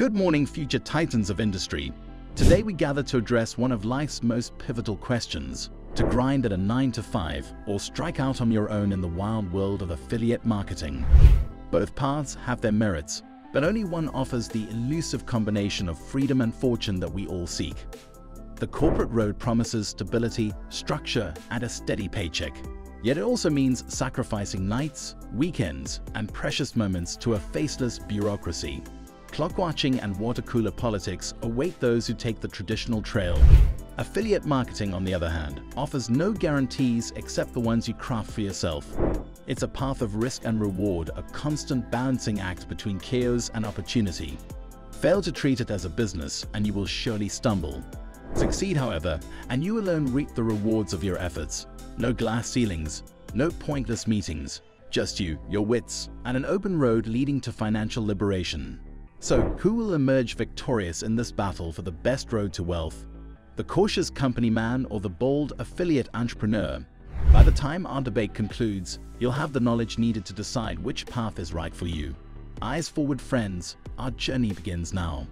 Good morning, future titans of industry. Today we gather to address one of life's most pivotal questions: to grind at a 9 to 5 or strike out on your own in the wild world of affiliate marketing. Both paths have their merits, but only one offers the elusive combination of freedom and fortune that we all seek. The corporate road promises stability, structure, and a steady paycheck. Yet it also means sacrificing nights, weekends, and precious moments to a faceless bureaucracy. Clock-watching and water-cooler politics await those who take the traditional trail. Affiliate marketing, on the other hand, offers no guarantees except the ones you craft for yourself. It's a path of risk and reward, a constant balancing act between chaos and opportunity. Fail to treat it as a business, and you will surely stumble. Succeed, however, and you alone reap the rewards of your efforts. No glass ceilings, no pointless meetings, just you, your wits, and an open road leading to financial liberation. So, who will emerge victorious in this battle for the best road to wealth? The cautious company man or the bold affiliate entrepreneur? By the time our debate concludes, you'll have the knowledge needed to decide which path is right for you. Eyes forward, friends, our journey begins now.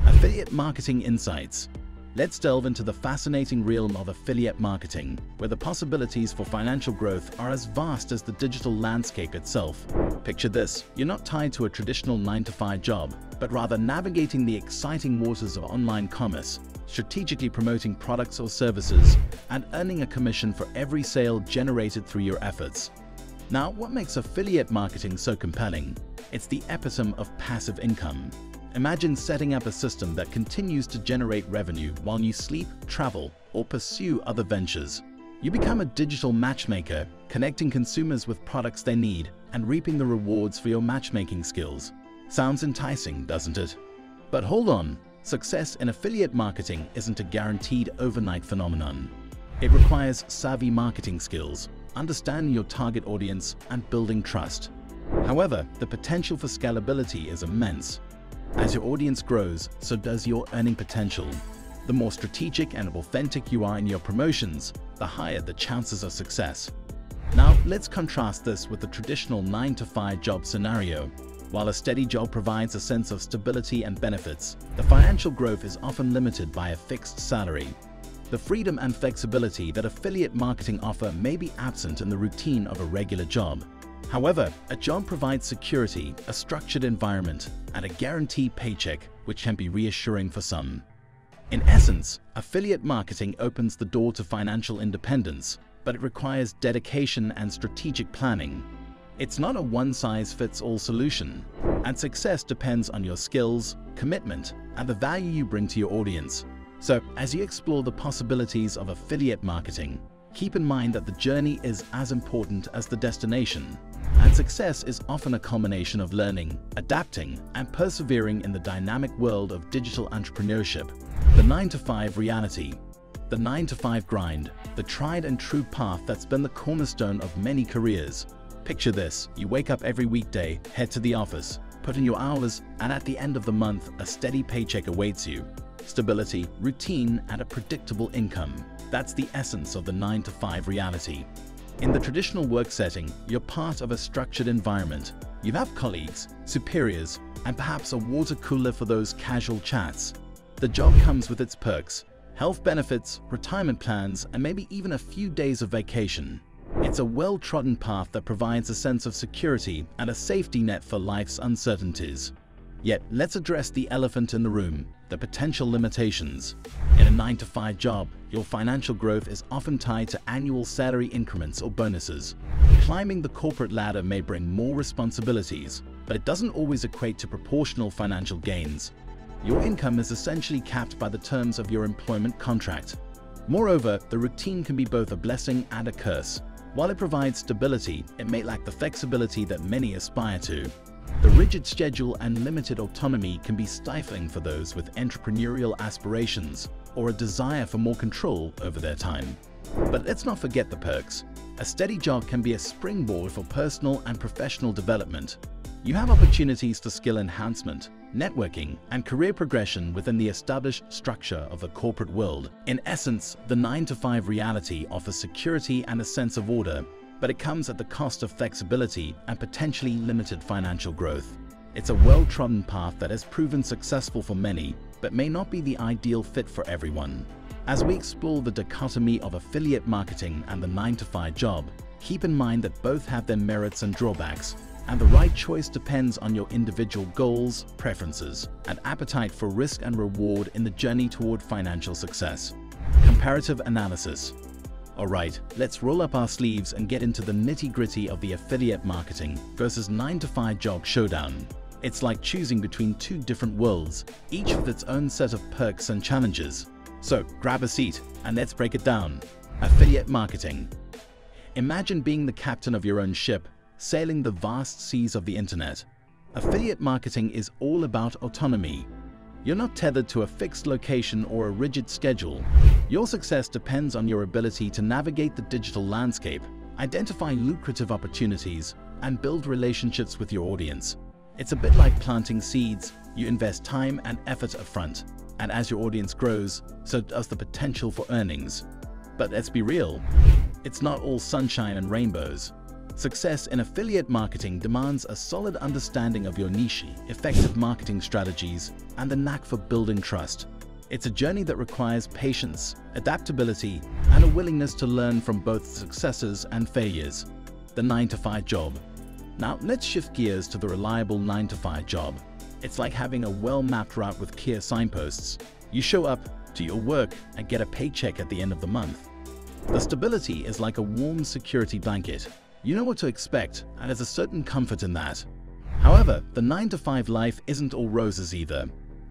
Affiliate Marketing Insights. Let's delve into the fascinating realm of affiliate marketing, where the possibilities for financial growth are as vast as the digital landscape itself. Picture this: you're not tied to a traditional 9 to 5 job, but rather navigating the exciting waters of online commerce, strategically promoting products or services, and earning a commission for every sale generated through your efforts. Now, what makes affiliate marketing so compelling? It's the epitome of passive income. Imagine setting up a system that continues to generate revenue while you sleep, travel, or pursue other ventures. You become a digital matchmaker, connecting consumers with products they need and reaping the rewards for your matchmaking skills. Sounds enticing, doesn't it? But hold on, success in affiliate marketing isn't a guaranteed overnight phenomenon. It requires savvy marketing skills, understanding your target audience, and building trust. However, the potential for scalability is immense. As your audience grows, so does your earning potential. The more strategic and authentic you are in your promotions, the higher the chances of success. Now, let's contrast this with the traditional 9 to 5 job scenario. While a steady job provides a sense of stability and benefits, the financial growth is often limited by a fixed salary. The freedom and flexibility that affiliate marketing offer may be absent in the routine of a regular job. However, a job provides security, a structured environment, and a guaranteed paycheck, which can be reassuring for some. In essence, affiliate marketing opens the door to financial independence, but it requires dedication and strategic planning. It's not a one-size-fits-all solution, and success depends on your skills, commitment, and the value you bring to your audience. So, as you explore the possibilities of affiliate marketing, keep in mind that the journey is as important as the destination, and success is often a combination of learning, adapting, and persevering in the dynamic world of digital entrepreneurship. The 9 to 5 reality. The 9 to 5 grind, the tried and true path that's been the cornerstone of many careers. Picture this: you wake up every weekday, head to the office, put in your hours, and at the end of the month, a steady paycheck awaits you. Stability, routine, and a predictable income. That's the essence of the 9 to 5 reality. In the traditional work setting, you're part of a structured environment. You have colleagues, superiors, and perhaps a water cooler for those casual chats. The job comes with its perks: health benefits, retirement plans, and maybe even a few days of vacation. It's a well-trodden path that provides a sense of security and a safety net for life's uncertainties. Yet, let's address the elephant in the room: the potential limitations. In a 9 to 5 job, your financial growth is often tied to annual salary increments or bonuses. Climbing the corporate ladder may bring more responsibilities, but it doesn't always equate to proportional financial gains. Your income is essentially capped by the terms of your employment contract. Moreover, the routine can be both a blessing and a curse. While it provides stability, it may lack the flexibility that many aspire to. The rigid schedule and limited autonomy can be stifling for those with entrepreneurial aspirations or a desire for more control over their time. But let's not forget the perks. A steady job can be a springboard for personal and professional development. You have opportunities for skill enhancement, networking, and career progression within the established structure of the corporate world. In essence, the 9 to 5 reality offers security and a sense of order, but it comes at the cost of flexibility and potentially limited financial growth. It's a well-trodden path that has proven successful for many, but may not be the ideal fit for everyone. As we explore the dichotomy of affiliate marketing and the 9-to-5 job, keep in mind that both have their merits and drawbacks, and the right choice depends on your individual goals, preferences, and appetite for risk and reward in the journey toward financial success. Comparative analysis. Alright, let's roll up our sleeves and get into the nitty-gritty of the affiliate marketing versus 9-to-5 job showdown. It's like choosing between two different worlds, each with its own set of perks and challenges. So grab a seat and let's break it down. Affiliate marketing. Imagine being the captain of your own ship, sailing the vast seas of the internet. Affiliate marketing is all about autonomy. You're not tethered to a fixed location or a rigid schedule. Your success depends on your ability to navigate the digital landscape, identify lucrative opportunities, and build relationships with your audience. It's a bit like planting seeds. You invest time and effort upfront, and as your audience grows, so does the potential for earnings. But let's be real, it's not all sunshine and rainbows. Success in affiliate marketing demands a solid understanding of your niche, effective marketing strategies, and the knack for building trust. It's a journey that requires patience, adaptability, and a willingness to learn from both successes and failures. The 9-to-5 job. Now let's shift gears to the reliable 9-to-5 job. It's like having a well-mapped route with clear signposts. You show up, do your work, and get a paycheck at the end of the month. The stability is like a warm security blanket. You know what to expect, and there's a certain comfort in that. However, the 9-to-5 life isn't all roses either.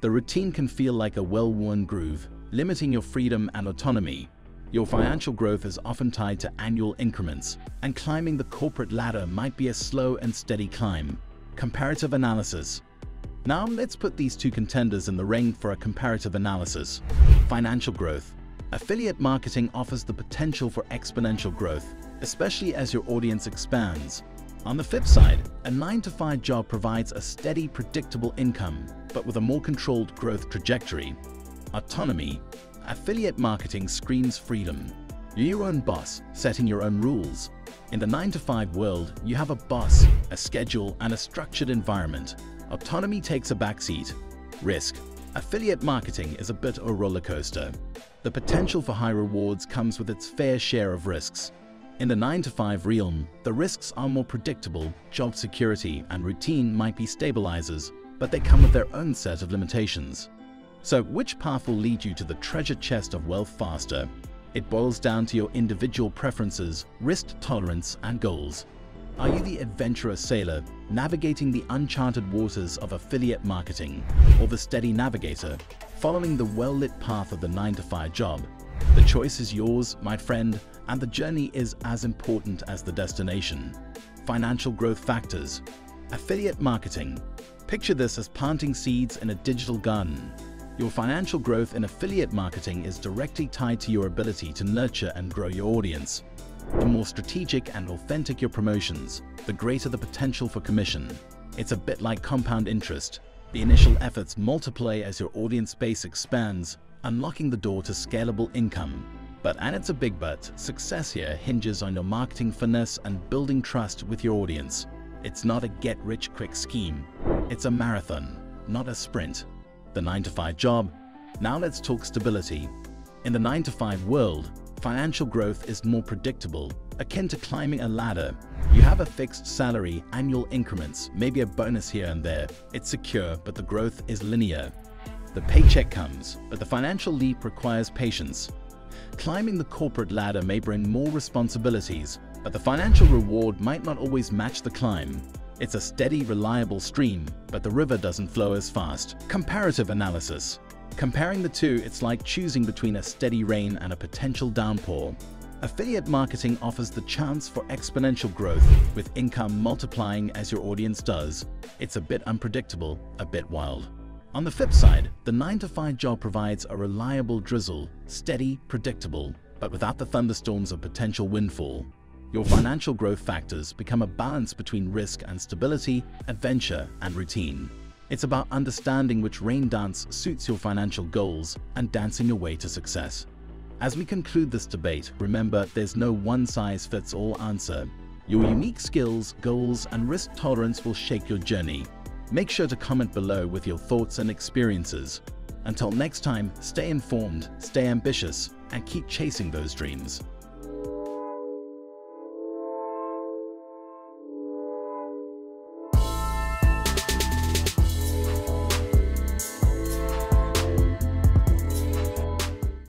The routine can feel like a well-worn groove, limiting your freedom and autonomy. Your financial growth is often tied to annual increments, and climbing the corporate ladder might be a slow and steady climb. Comparative analysis. Now let's put these two contenders in the ring for a comparative analysis. Financial growth. Affiliate marketing offers the potential for exponential growth, especially as your audience expands. On the flip side, a 9-to-5 job provides a steady, predictable income, but with a more controlled growth trajectory. Autonomy. Affiliate marketing screams freedom. You're your own boss, setting your own rules. In the 9-to-5 world, you have a boss, a schedule, and a structured environment. Autonomy takes a backseat. Risk. Affiliate marketing is a bit of a roller coaster. The potential for high rewards comes with its fair share of risks. In the 9-to-5 realm, the risks are more predictable. Job security and routine might be stabilizers, but they come with their own set of limitations. So which path will lead you to the treasure chest of wealth faster? It boils down to your individual preferences, risk tolerance, and goals. Are you the adventurous sailor, navigating the uncharted waters of affiliate marketing, or the steady navigator, following the well-lit path of the 9-to-5 job? The choice is yours, my friend, and the journey is as important as the destination. Financial growth factors. Affiliate marketing. Picture this as planting seeds in a digital garden. Your financial growth in affiliate marketing is directly tied to your ability to nurture and grow your audience. The more strategic and authentic your promotions, the greater the potential for commission. It's a bit like compound interest. The initial efforts multiply as your audience base expands, unlocking the door to scalable income. And it's a big but, success here hinges on your marketing finesse and building trust with your audience. It's not a get-rich-quick scheme. It's a marathon, not a sprint. The 9-to-5 job. Now let's talk stability. In the 9-to-5 world, financial growth is more predictable, akin to climbing a ladder. You have a fixed salary, annual increments, maybe a bonus here and there. It's secure, but the growth is linear. The paycheck comes, but the financial leap requires patience. Climbing the corporate ladder may bring more responsibilities, but the financial reward might not always match the climb. It's a steady, reliable stream, but the river doesn't flow as fast. Comparative analysis. Comparing the two, it's like choosing between a steady rain and a potential downpour. Affiliate marketing offers the chance for exponential growth, with income multiplying as your audience does. It's a bit unpredictable, a bit wild. On the flip side, the 9-to-5 job provides a reliable drizzle, steady, predictable, but without the thunderstorms of potential windfall. Your financial growth factors become a balance between risk and stability, adventure and routine. It's about understanding which rain dance suits your financial goals and dancing your way to success. As we conclude this debate, remember there's no one-size-fits-all answer. Your unique skills, goals, and risk tolerance will shape your journey. Make sure to comment below with your thoughts and experiences. Until next time, stay informed, stay ambitious, and keep chasing those dreams.